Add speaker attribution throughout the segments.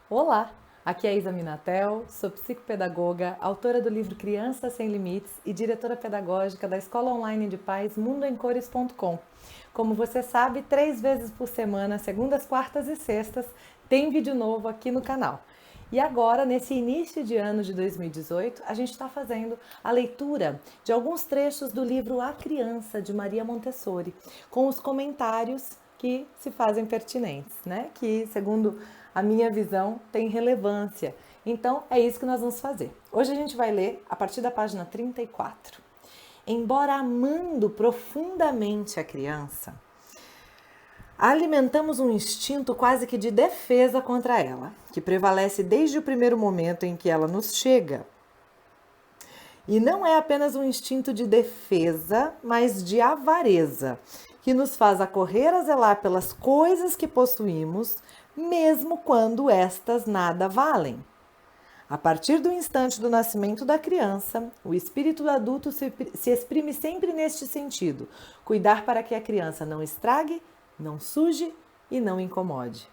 Speaker 1: Olá, aqui é a Isa Minatel, sou psicopedagoga, autora do livro Criança Sem Limites e diretora pedagógica da Escola Online de Paz mundoemcores.com. Como você sabe, 3 vezes por semana, segundas, quartas e sextas, tem vídeo novo aqui no canal. E agora, nesse início de ano de 2018, a gente está fazendo a leitura de alguns trechos do livro A Criança, de Maria Montessori, com os comentários que se fazem pertinentes, né? Que, segundo a minha visão, tem relevância. Então, é isso que nós vamos fazer. Hoje a gente vai ler a partir da página 34. Embora amando profundamente a criança, alimentamos um instinto quase que de defesa contra ela, que prevalece desde o primeiro momento em que ela nos chega. E não é apenas um instinto de defesa, mas de avareza, que nos faz a correr a zelar pelas coisas que possuímos, mesmo quando estas nada valem. A partir do instante do nascimento da criança, o espírito do adulto se exprime sempre neste sentido: cuidar para que a criança não estrague, não suje e não incomode.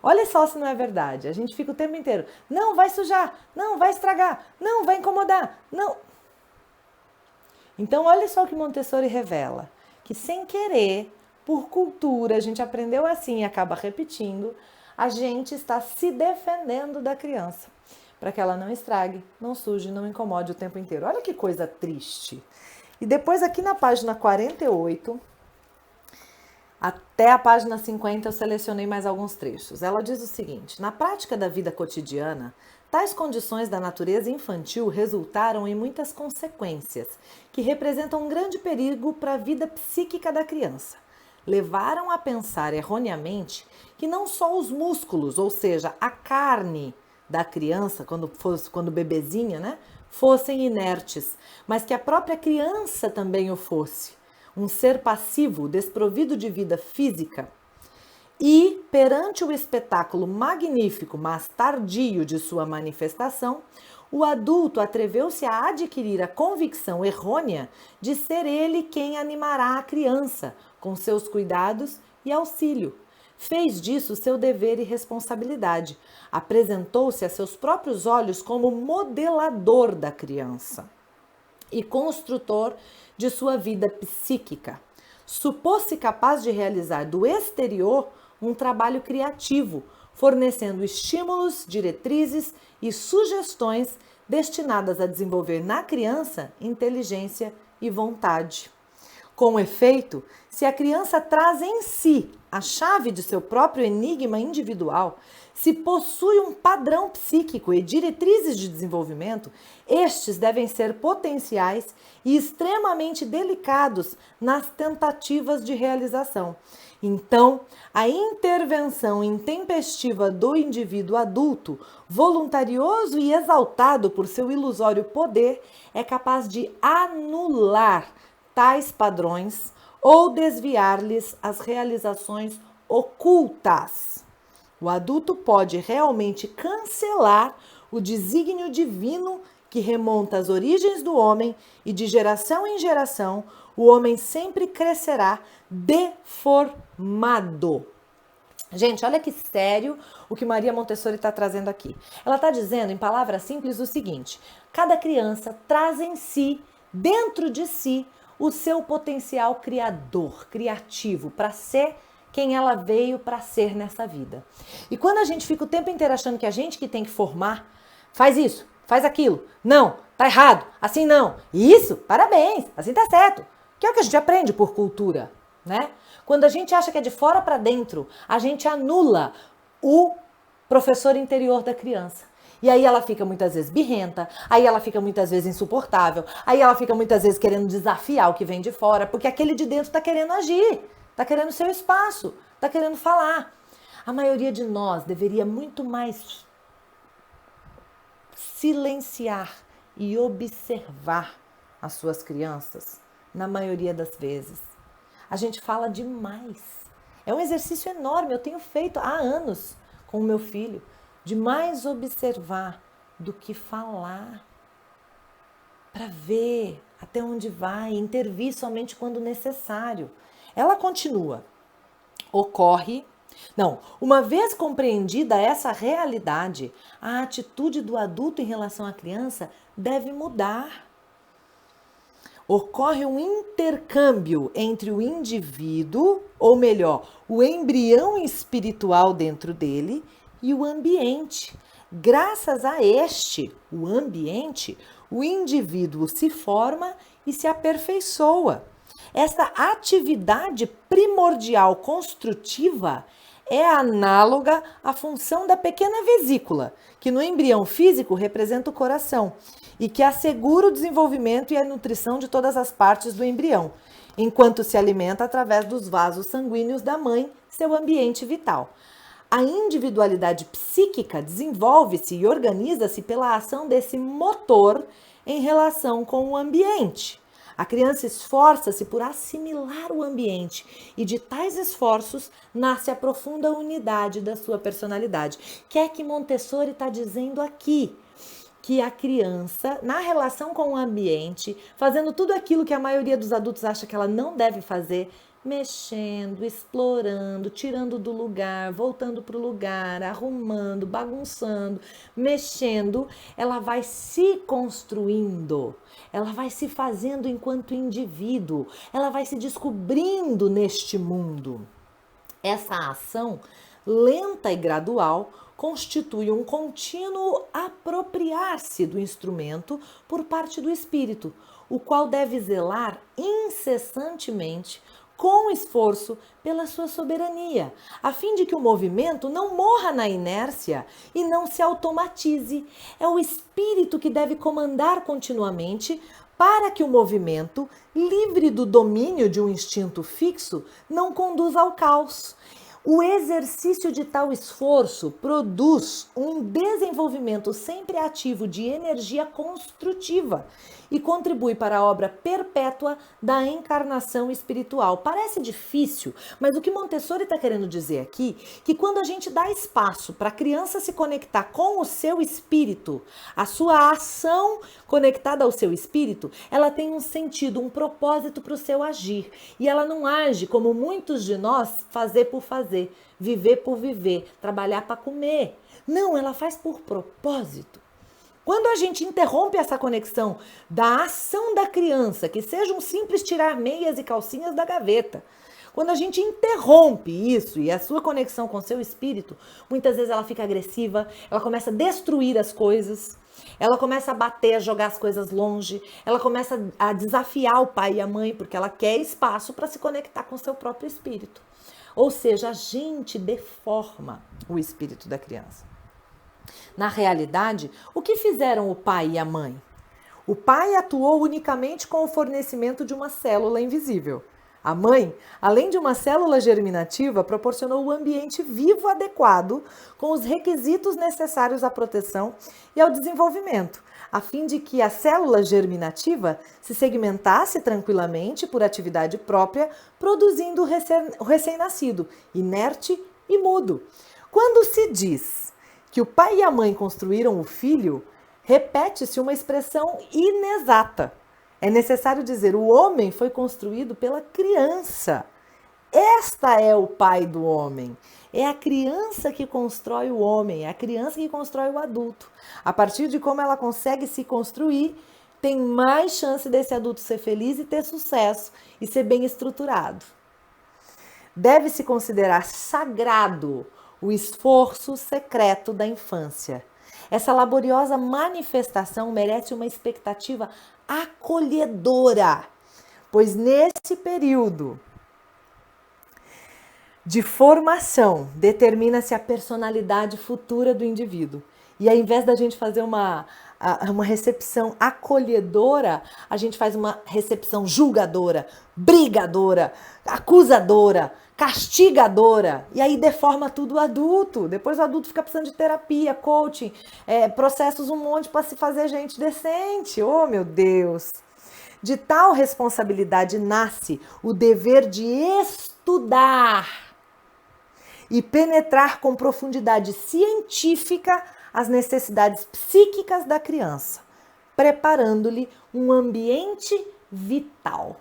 Speaker 1: Olha só se não é verdade. A gente fica o tempo inteiro: não vai sujar, não vai estragar, não vai incomodar, não. Então, olha só o que Montessori revela: que sem querer, por cultura, a gente aprendeu assim e acaba repetindo, a gente está se defendendo da criança, para que ela não estrague, não suje, não incomode o tempo inteiro. Olha que coisa triste. E depois aqui na página 48, até a página 50 eu selecionei mais alguns trechos. Ela diz o seguinte: na prática da vida cotidiana, tais condições da natureza infantil resultaram em muitas consequências, que representam um grande perigo para a vida psíquica da criança. Levaram a pensar erroneamente que não só os músculos, ou seja, a carne da criança, quando bebezinha, né, fossem inertes, mas que a própria criança também o fosse. Um ser passivo, desprovido de vida física. E, perante o espetáculo magnífico, mas tardio de sua manifestação, o adulto atreveu-se a adquirir a convicção errônea de ser ele quem animará a criança, com seus cuidados e auxílio. Fez disso seu dever e responsabilidade. Apresentou-se a seus próprios olhos como modelador da criança e construtor de sua vida psíquica. Supôs-se capaz de realizar do exterior um trabalho criativo, fornecendo estímulos, diretrizes e sugestões destinadas a desenvolver na criança inteligência e vontade. Com efeito, se a criança traz em si a chave de seu próprio enigma individual, se possui um padrão psíquico e diretrizes de desenvolvimento, estes devem ser potenciais e extremamente delicados nas tentativas de realização. Então, a intervenção intempestiva do indivíduo adulto, voluntarioso e exaltado por seu ilusório poder, é capaz de anular tais padrões ou desviar-lhes as realizações ocultas. O adulto pode realmente cancelar o desígnio divino que remonta às origens do homem e de geração em geração o homem sempre crescerá deformado. Gente, olha que sério o que Maria Montessori está trazendo aqui. Ela está dizendo, em palavras simples, o seguinte: cada criança traz em si, dentro de si, o seu potencial criador, criativo, para ser quem ela veio para ser nessa vida. E quando a gente fica o tempo inteiro achando que a gente que tem que formar, faz isso, faz aquilo, não, tá errado, assim não, isso, parabéns, assim tá certo, que é o que a gente aprende por cultura, né? Quando a gente acha que é de fora para dentro, a gente anula o professor interior da criança. E aí ela fica muitas vezes birrenta, aí ela fica muitas vezes insuportável, aí ela fica muitas vezes querendo desafiar o que vem de fora, porque aquele de dentro está querendo agir, está querendo seu espaço, está querendo falar. A maioria de nós deveria muito mais silenciar e observar as suas crianças, na maioria das vezes. A gente fala demais. É um exercício enorme, eu tenho feito há anos com o meu filho, de mais observar do que falar, para ver até onde vai, intervir somente quando necessário. Ela continua. Ocorre Não, uma vez compreendida essa realidade, a atitude do adulto em relação à criança deve mudar. Ocorre um intercâmbio entre o indivíduo, ou melhor, o embrião espiritual dentro dele e o ambiente. Graças a o ambiente, o indivíduo se forma e se aperfeiçoa. Essa atividade primordial construtiva é análoga à função da pequena vesícula, que no embrião físico representa o coração e que assegura o desenvolvimento e a nutrição de todas as partes do embrião, enquanto se alimenta através dos vasos sanguíneos da mãe, seu ambiente vital. A individualidade psíquica desenvolve-se e organiza-se pela ação desse motor em relação com o ambiente. A criança esforça-se por assimilar o ambiente e de tais esforços nasce a profunda unidade da sua personalidade. Que é que Montessori está dizendo aqui? Que a criança, na relação com o ambiente, fazendo tudo aquilo que a maioria dos adultos acha que ela não deve fazer, mexendo, explorando, tirando do lugar, voltando para o lugar, arrumando, bagunçando, mexendo, ela vai se construindo, ela vai se fazendo enquanto indivíduo, ela vai se descobrindo neste mundo. Essa ação, lenta e gradual, constitui um contínuo apropriar-se do instrumento por parte do espírito, o qual deve zelar incessantemente, com esforço, pela sua soberania, a fim de que o movimento não morra na inércia e não se automatize. É o espírito que deve comandar continuamente para que o movimento, livre do domínio de um instinto fixo, não conduza ao caos. O exercício de tal esforço produz um desenvolvimento sempre ativo de energia construtiva e contribui para a obra perpétua da encarnação espiritual. Parece difícil, mas o que Montessori está querendo dizer aqui é que quando a gente dá espaço para a criança se conectar com o seu espírito, a sua ação conectada ao seu espírito, ela tem um sentido, um propósito para o seu agir. E ela não age como muitos de nós, fazer por fazer, viver por viver, trabalhar para comer. Não, ela faz por propósito. Quando a gente interrompe essa conexão da ação da criança, que seja um simples tirar meias e calcinhas da gaveta, quando a gente interrompe isso e a sua conexão com o seu espírito, muitas vezes ela fica agressiva, ela começa a destruir as coisas, ela começa a bater, a jogar as coisas longe, ela começa a desafiar o pai e a mãe, porque ela quer espaço para se conectar com o seu próprio espírito. Ou seja, a gente deforma o espírito da criança. Na realidade, o que fizeram o pai e a mãe? O pai atuou unicamente com o fornecimento de uma célula invisível. A mãe, além de uma célula germinativa, proporcionou o ambiente vivo adequado com os requisitos necessários à proteção e ao desenvolvimento, a fim de que a célula germinativa se segmentasse tranquilamente por atividade própria, produzindo o recém-nascido, inerte e mudo. Quando se diz que o pai e a mãe construíram o filho, repete-se uma expressão inexata. É necessário dizer, o homem foi construído pela criança. Esta é o pai do homem. É a criança que constrói o homem, é a criança que constrói o adulto. A partir de como ela consegue se construir, tem mais chance desse adulto ser feliz e ter sucesso e ser bem estruturado. Deve-se considerar sagrado o esforço secreto da infância. Essa laboriosa manifestação merece uma expectativa acolhedora, pois nesse período de formação determina-se a personalidade futura do indivíduo. E ao invés da gente fazer uma recepção acolhedora, a gente faz uma recepção julgadora, brigadora, acusadora, castigadora. E aí deforma tudo o adulto. Depois o adulto fica precisando de terapia, coaching, processos um monte para se fazer gente decente. Oh, meu Deus! De tal responsabilidade nasce o dever de estudar e penetrar com profundidade científica as necessidades psíquicas da criança, preparando-lhe um ambiente vital.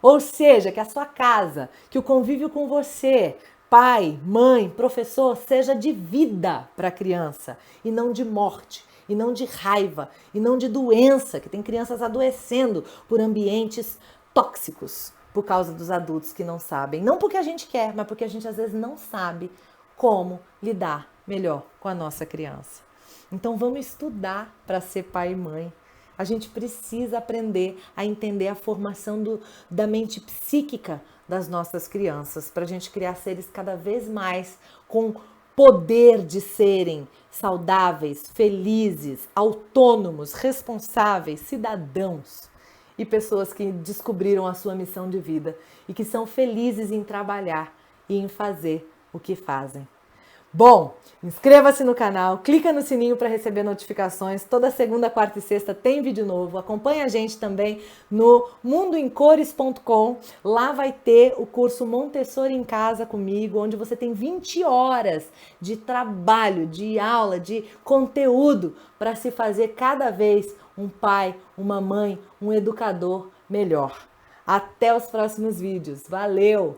Speaker 1: Ou seja, que a sua casa, que o convívio com você, pai, mãe, professor, seja de vida para a criança e não de morte, e não de raiva, e não de doença, que tem crianças adoecendo por ambientes tóxicos por causa dos adultos que não sabem. Não porque a gente quer, mas porque a gente às vezes não sabe como lidar melhor com a nossa criança. Então vamos estudar para ser pai e mãe. A gente precisa aprender a entender a formação da mente psíquica das nossas crianças, para a gente criar seres cada vez mais com poder de serem saudáveis, felizes, autônomos, responsáveis, cidadãos e pessoas que descobriram a sua missão de vida e que são felizes em trabalhar e em fazer o que fazem. Bom, inscreva-se no canal, clica no sininho para receber notificações. Toda segunda, quarta e sexta tem vídeo novo. Acompanhe a gente também no mundoemcores.com. Lá vai ter o curso Montessori em Casa comigo, onde você tem 20 horas de trabalho, de aula, de conteúdo para se fazer cada vez um pai, uma mãe, um educador melhor. Até os próximos vídeos. Valeu!